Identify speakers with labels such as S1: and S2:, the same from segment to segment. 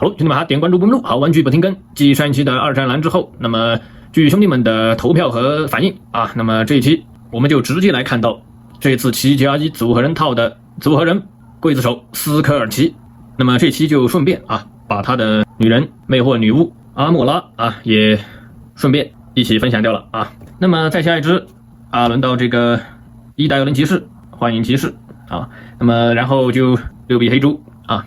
S1: 好，兄弟们点关注不迷路，好玩具不停更。继上一期的2战蓝之后，那么据兄弟们的投票和反应啊，那么这一期我们就直接来看到这次7+1组合人套的组合人刽子手斯科尔奇。那么这期就顺便啊，把他的女人魅惑女巫阿莫拉啊也顺便一起分享掉了啊。那么再下一支啊，轮到这个伊达尤伦骑士，幻影骑士啊。那么然后就6臂黑猪啊。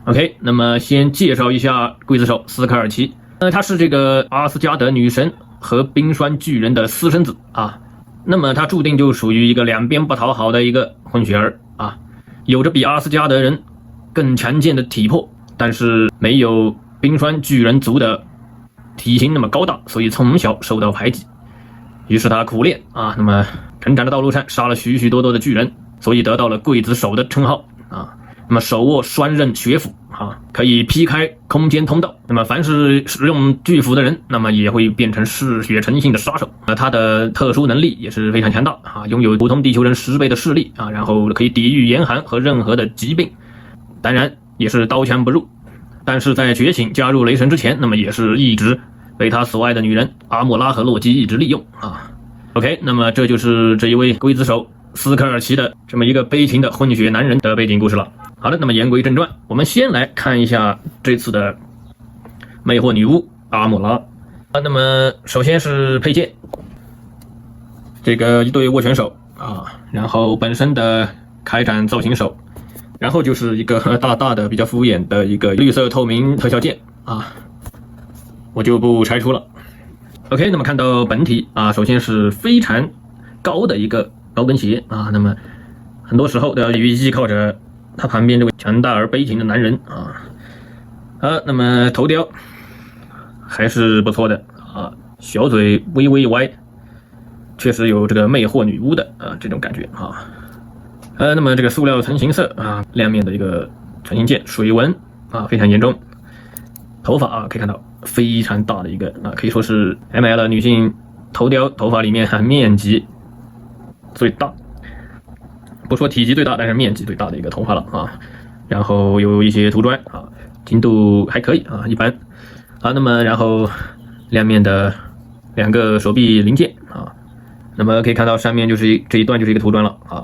S1: OK， 那么先介绍一下刽子手斯科尔奇。他是这个阿斯加德女神和冰川巨人的私生子啊。那么他注定就属于一个两边不讨好的一个混血儿啊，有着比阿斯加德人更强健的体魄，但是没有冰川巨人族的体型那么高大，所以从小受到排挤。于是他苦练啊，那么成长的道路上杀了许许多多的巨人，所以得到了刽子手的称号啊。那么手握双刃血斧啊，可以劈开空间通道。那么凡是使用巨斧的人，那么也会变成嗜血成性的杀手。他的特殊能力也是非常强大啊，拥有普通地球人10倍的视力啊，然后可以抵御严寒和任何的疾病。当然也是刀枪不入，但是在觉醒加入雷神之前，那么也是一直被他所爱的女人阿莫拉和洛基一直利用啊。OK， 那么这就是这一位刽子手斯科尔奇的这么一个悲情的混血男人的背景故事了。好的，那么言归正传，我们先来看一下这次的魅惑女巫阿莫拉那么首先是配件，这个一对握拳手啊，然后本身的开展造型手，然后就是一个大大的比较敷衍的一个绿色透明特效键啊，我就不拆出了。OK， 那么看到本体啊，首先是非常高的一个高跟鞋啊，那么很多时候都要依靠着他旁边这位强大而悲情的男人那么头雕还是不错的啊，小嘴微微歪，确实有这个魅惑女巫的这种感觉啊。那么这个塑料成型色啊，亮面的一个成型件，水纹啊非常严重。头发啊可以看到非常大的一个可以说是 ML 女性头雕头发里面面积最大，不说体积最大，但是面积最大的一个头发了啊。然后有一些涂砖啊，精度还可以啊，一般啊。那么然后亮面的2个手臂零件啊，那么可以看到上面就是这一段就是一个涂砖了啊。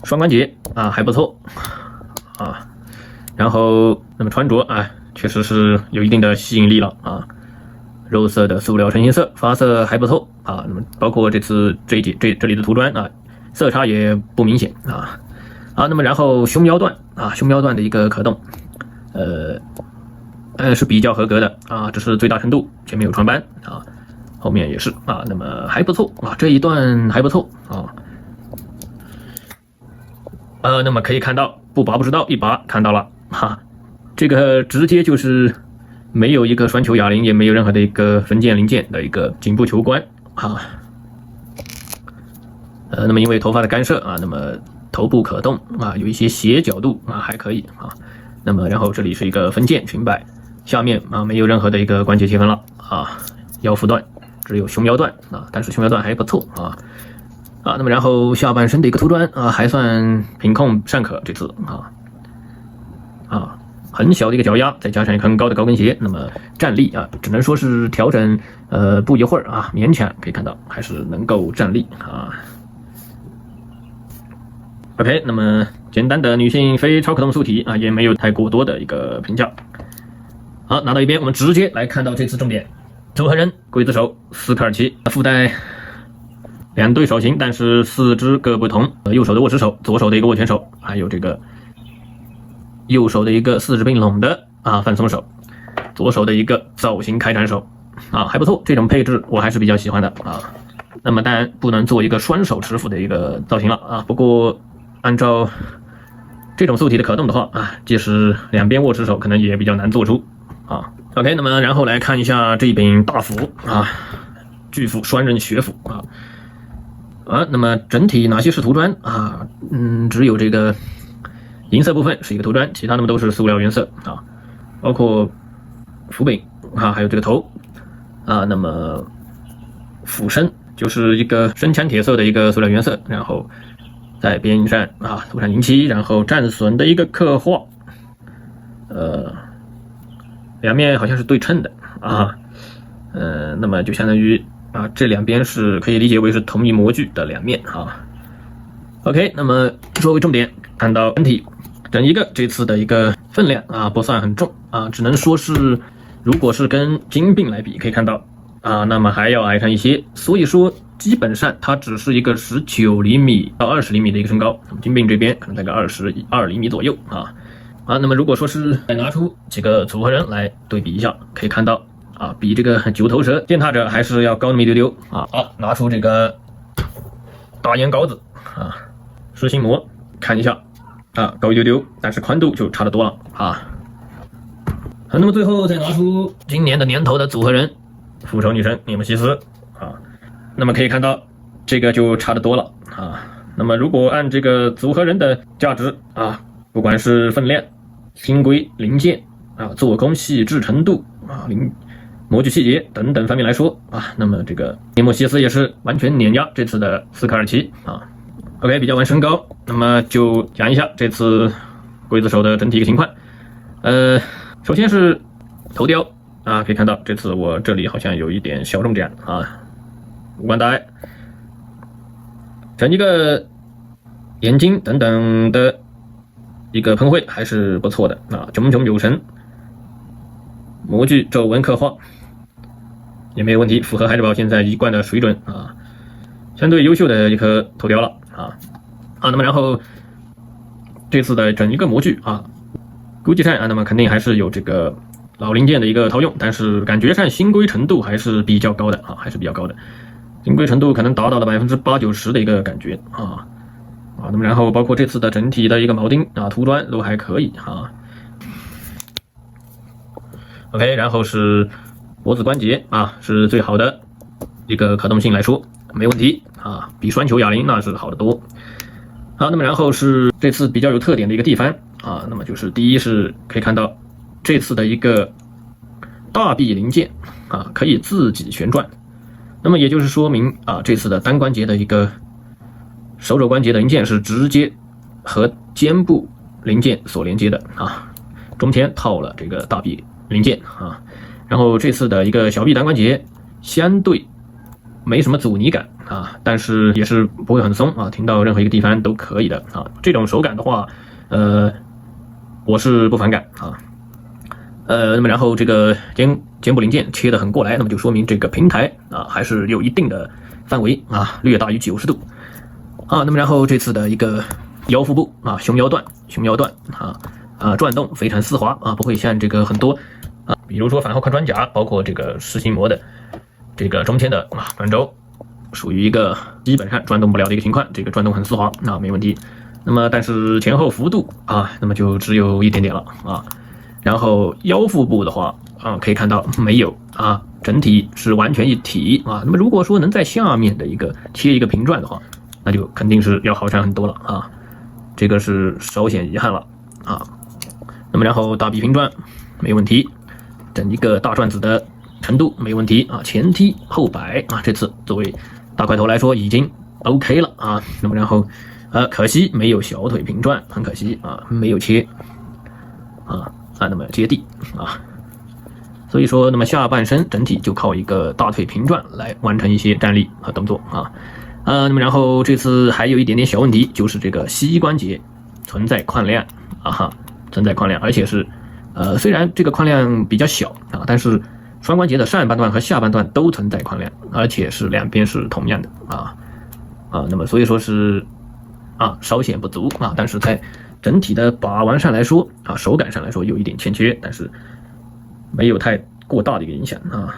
S1: 双关节啊还不错啊，然后那么穿着啊确实是有一定的吸引力了啊。肉色的塑料成型色，发色还不错啊。那么包括这次这里的涂砖啊，色差也不明显啊。那么然后胸腰段啊，胸腰段的一个可动，是比较合格的啊，这是最大程度，前面有穿斑啊，后面也是啊，那么还不错啊，这一段还不错啊。那么可以看到不拔不知道，一拔看到了哈，这个直接就是没有一个双球哑铃，也没有任何的一个分件零件的一个颈部球冠啊。那么因为头发的干涉啊，那么头部可动啊，有一些斜角度啊，还可以啊。那么然后这里是一个分件裙摆，下面啊没有任何的一个关节切分了啊，腰腹段只有胸腰段啊，但是胸腰段还不错啊。那么然后下半身的一个涂砖啊，还算品控尚可，这次很小的一个脚丫，再加上一个很高的高跟鞋，那么站立啊，只能说是调整不一会儿啊，勉强可以看到还是能够站立啊。OK， 那么简单的女性非超可动素体啊，也没有太过多的一个评价。好，拿到一边，我们直接来看到这次重点，组合人刽子手斯科尔奇，附带2对手型，但是4肢各不同，右手的握持手，左手的一个握拳手，还有这个右手的一个4指并拢的放松手，左手的一个造型开展手还不错，这种配置我还是比较喜欢的啊。那么当然不能做一个双手持斧的一个造型了啊，不过按照这种素体的可动的话即使2边握持手可能也比较难做出啊。OK， 那么然后来看一下这一柄大斧巨斧双刃血斧那么整体哪些是涂砖只有这个银色部分是一个涂砖，其他的都是塑料原色包括斧柄还有这个头那么斧身就是一个深枪铁色的一个塑料原色，然后在边上涂上银漆，然后战损的一个刻画两面好像是对称的啊，那么就相当于啊这两边是可以理解为是同一模具的两面啊。OK， 那么说回重点，看到整体整一个这次的一个分量啊不算很重啊，只能说是如果是跟金并来比，可以看到啊，那么还要矮上一些，所以说基本上它只是一个19厘米到20厘米的一个身高，那么金并这边可能在个22厘米左右啊。那么如果说是再拿出几个组合人来对比一下，可以看到啊，比这个九头蛇践踏者还是要高那么一丢丢啊。好，拿出这个大烟膏子啊，实心膜看一下啊，高一丢丢，但是宽度就差得多了啊。那么最后再拿出今年的年头的组合人复仇女神涅姆西斯啊，那么可以看到这个就差得多了啊。那么如果按这个组合人的价值啊，不管是分量、轻轨零件啊、做工细致程度啊、模具细节等等方面来说啊，那么这个涅姆西斯也是完全碾压这次的斯科尔奇啊。OK， 比较完身高，那么就讲一下这次刽子手的整体一个情况。首先是头雕啊，可以看到这次我这里好像有一点小中奖啊，五官大爱，整一个眼睛等等的一个喷绘还是不错的啊，炯炯有神，模具皱纹刻画也没有问题，符合海之宝现在一贯的水准啊，相对优秀的一颗头雕了啊。那么然后这次的整一个模具啊，估计上啊，那么肯定还是有这个老零件的一个套用，但是感觉上新规程度还是比较高的啊，还是比较高的，新规程度可能达到了80%-90%的一个感觉啊。那么然后包括这次的整体的一个铆钉啊、涂装都还可以啊。OK， 然后是脖子关节啊，是最好的一个可动性来说没问题啊，比栓球哑铃那是好得多。好，那么然后是这次比较有特点的一个地方啊，那么就是第一是可以看到这次的一个大臂零件啊可以自己旋转，那么也就是说明啊这次的单关节的一个手肘关节的零件是直接和肩部零件所连接的啊，中间套了这个大臂零件啊，然后这次的一个小臂单关节相对没什么阻尼感啊，但是也是不会很松啊，停到任何一个地方都可以的啊。这种手感的话，我是不反感啊。那么然后这个肩部零件切得很过来，那么就说明这个平台啊还是有一定的范围啊，略大于90度啊。那么然后这次的一个腰腹部啊，胸腰段转动非常丝滑啊，不会像这个很多啊，比如说反后宽装甲，包括这个实心膜的这个中间的转轴，属于一个基本上转动不了的一个情况，这个转动很丝滑，那没问题。那么但是前后幅度啊，那么就只有一点点了啊。然后腰腹部的话啊，可以看到没有啊，整体是完全一体啊。那么如果说能在下面的一个切一个平转的话，那就肯定是要好上很多了啊，这个是稍显遗憾了啊。那么然后大臂平转没问题，整一个大转子的程度没问题啊，前踢后摆啊，这次作为大块头来说已经 OK 了啊。那么然后可惜没有小腿平转，很可惜啊，没有切那么接地啊，所以说那么下半身整体就靠一个大腿平转来完成一些站立和动作啊。那么然后这次还有一点点小问题，就是这个膝关节存在宽量存在宽量，而且是虽然这个宽量比较小啊，但是双关节的上半段和下半段都存在宽量，而且是两边是同样的那么所以说是稍显不足啊，但是在整体的把玩上来说手感上来说有一点欠缺，但是没有太过大的一个影响啊，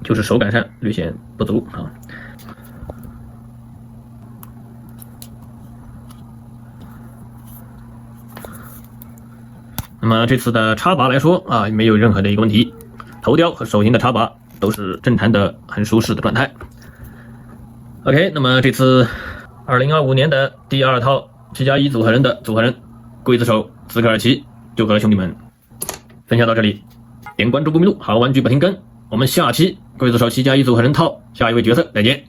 S1: 就是手感上略显不足啊。那么这次的插拔来说没有任何的一个问题，头雕和手型的插拔都是正常的很舒适的状态。OK， 那么这次2025年的第2套7+1组合人的组合人刽子手斯科尔奇就和兄弟们分享到这里，点关注不迷路，好玩具不停更，我们下期刽子手7+1组合人套下一位角色再见。